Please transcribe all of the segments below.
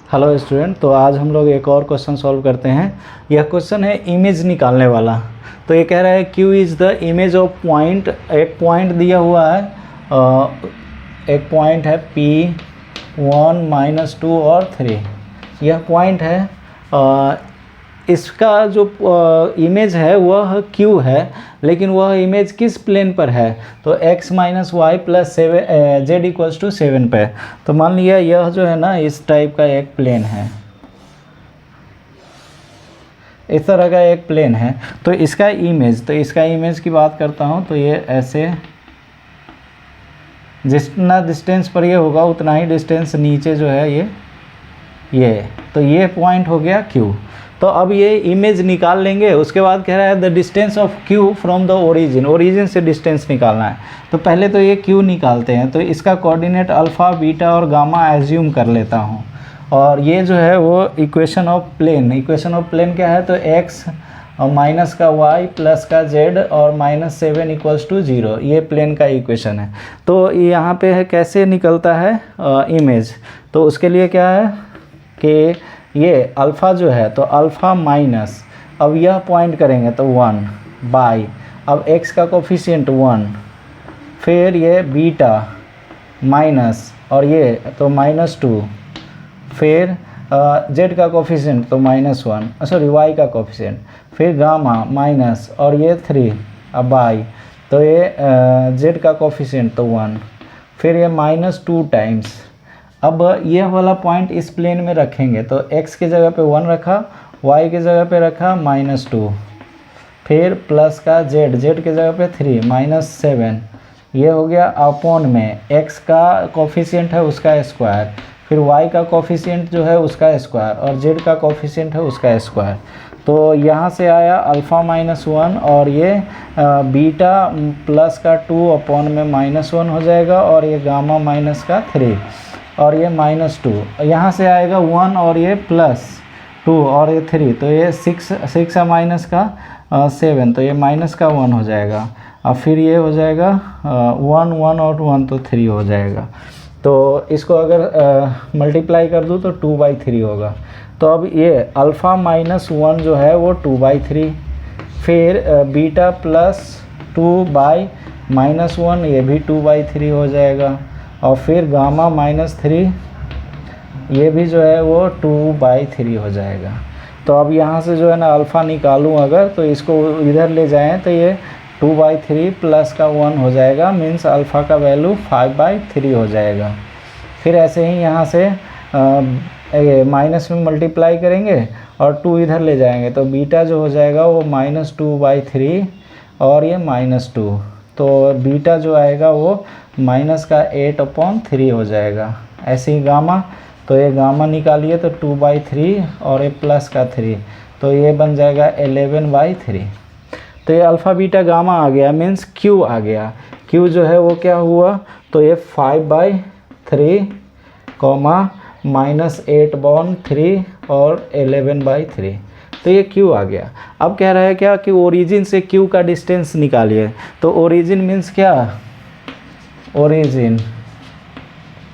Hello student, तो आज हम लोग एक और क्वेश्चन सॉल्व करते हैं। यह क्वेश्चन है इमेज निकालने वाला। तो ये कह रहा है Q is the image of point. एक पॉइंट दिया हुआ है, एक पॉइंट है P1 -2 और 3। यह पॉइंट है। इसका जो इमेज है वह Q है, लेकिन वह इमेज किस प्लेन पर है? तो x - y + 7 z = 7 पे। तो मान लिया यह जो है ना, इस टाइप का एक प्लेन है, इस तरह का एक प्लेन है। तो इसका इमेज की बात करता हूँ तो ये ऐसे, जितना डिस्टेंस पर ये होगा उतना ही डिस्टेंस नीचे जो है ये तो ये पॉइंट हो गया Q। तो अब ये इमेज निकाल लेंगे। उसके बाद कह रहा है the distance of Q from the origin से डिस्टेंस निकालना है। तो पहले तो ये Q निकालते हैं। तो इसका कोऑर्डिनेट अल्फ़ा, बीटा और गामा एज्यूम कर लेता हूँ। और ये जो है वो इक्वेशन ऑफ प्लेन क्या है? तो x और माइनस का y प्लस का z और -7 = 0, ये प्लेन का इक्वेशन है। तो यहाँ पे है कैसे निकलता है इमेज। तो उसके लिए क्या है कि ये अल्फ़ा जो है, तो अल्फ़ा माइनस, अब यह पॉइंट करेंगे तो 1 बाई, अब x का कोफिशिएंट 1, फिर ये बीटा माइनस और ये तो -2, फिर z का कोफिशिएंट तो -1, सॉरी y का कोफिशिएंट, फिर गामा माइनस और ये 3, अब बाई, तो ये z का कोफिशिएंट तो 1, फिर ये -2 टाइम्स। अब ये वाला पॉइंट इस प्लेन में रखेंगे तो x की जगह पे 1 रखा, y की जगह पे रखा -2, फिर प्लस का z की जगह पे 3 -7, ये हो गया अपॉन में x का कोफिशिएंट है उसका स्क्वायर, फिर y का कोफिशिएंट जो है उसका स्क्वायर और z का कोफिशिएंट है उसका स्क्वायर। तो यहाँ से आया अल्फ़ा -1 और ये बीटा प्लस का 2 अपॉन में -1 हो जाएगा, और ये गामा माइनस का 3 और ये -2, यहाँ से आएगा 1 और ये +2 और ये 3, तो ये 6 माइनस का 7, तो ये माइनस का 1 हो जाएगा। अब फिर ये हो जाएगा 1 1 और 1 तो 3 हो जाएगा। तो इसको अगर मल्टीप्लाई कर दूँ तो 2/3 होगा। तो अब ये अल्फ़ा -1 जो है वो 2/3, फिर बीटा +2/-1 ये भी 2/3 हो जाएगा, और फिर गामा -3 ये भी जो है वो 2/3 हो जाएगा। तो अब यहाँ से जो है ना अल्फ़ा निकालूँ अगर, तो इसको इधर ले जाएं तो ये 2/3 प्लस का 1 हो जाएगा, मीन्स अल्फ़ा का वैल्यू 5/3 हो जाएगा। फिर ऐसे ही यहाँ से माइनस में मल्टीप्लाई करेंगे और 2 इधर ले जाएंगे तो बीटा जो हो जाएगा वो -2/3 और ये -2, तो बीटा जो आएगा वो माइनस का 8/3 हो जाएगा। ऐसे ही गामा, तो ये गामा निकालिए तो 2/3 और ये प्लस का 3, तो ये बन जाएगा 11/3। तो ये अल्फ़ा बीटा गामा आ गया, मीन्स Q आ गया। Q जो है वो क्या हुआ? तो ये 5/3 -8/3 और 11/3, तो ये Q आ गया। अब कह रहा है क्या कि ओरिजिन से Q का डिस्टेंस निकालिए। तो ओरिजिन मीन्स क्या? ओरिजिन,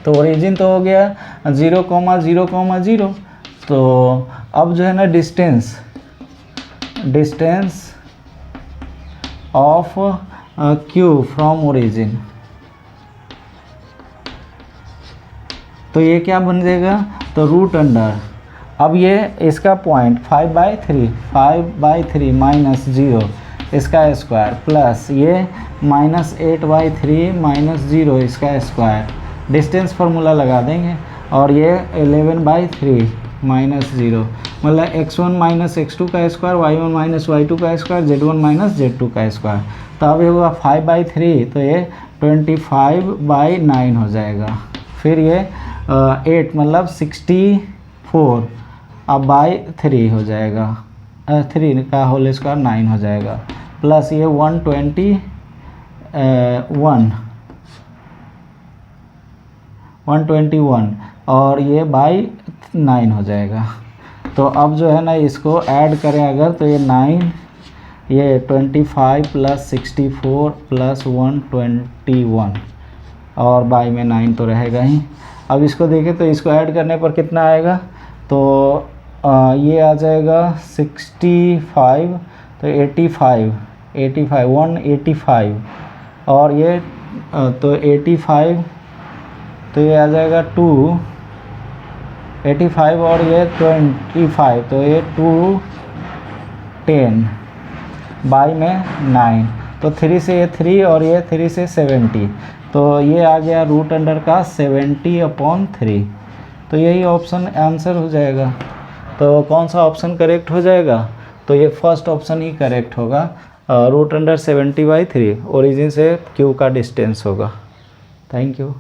तो ओरिजिन तो हो गया 0, 0, 0। तो अब जो है ना distance of Q from origin, तो ये क्या बन जाएगा? तो रूट अंडर, अब ये इसका पॉइंट 5/3 -0 इसका स्क्वायर, प्लस ये -8/3 -0 इसका स्क्वायर, डिस्टेंस फार्मूला लगा देंगे, और ये 11/3 -0, मतलब x1 - x2 का स्क्वायर, y1 - y2 का स्क्वायर, z1 - z2 का स्क्वायर। तो अब ये होगा 5/3, तो ये 25/9 हो जाएगा। फिर ये 8 मतलब 64 अब /3 हो जाएगा, 3 का होल स्क्वायर 9 हो जाएगा, प्लस ये 121 और ये /9 हो जाएगा। तो अब जो है ना इसको ऐड करें अगर, तो ये 9, ये 25 + 64 + 121 और बाई में 9 तो रहेगा ही। अब इसको देखें तो इसको ऐड करने पर कितना आएगा? तो ये आ जाएगा 65, तो 85, 185, और ये तो 85, तो ये आ जाएगा 285, और ये 25, तो ये 210 बाई में 9, तो 3 से ये 3 और ये 3 से 70, तो ये आ गया रूट अंडर का 70/3। तो यही ऑप्शन आंसर हो जाएगा। तो कौन सा ऑप्शन करेक्ट हो जाएगा? तो ये फर्स्ट ऑप्शन ही करेक्ट होगा, रूट अंडर 70/3 ओरिजिन से क्यू का डिस्टेंस होगा। Thank you.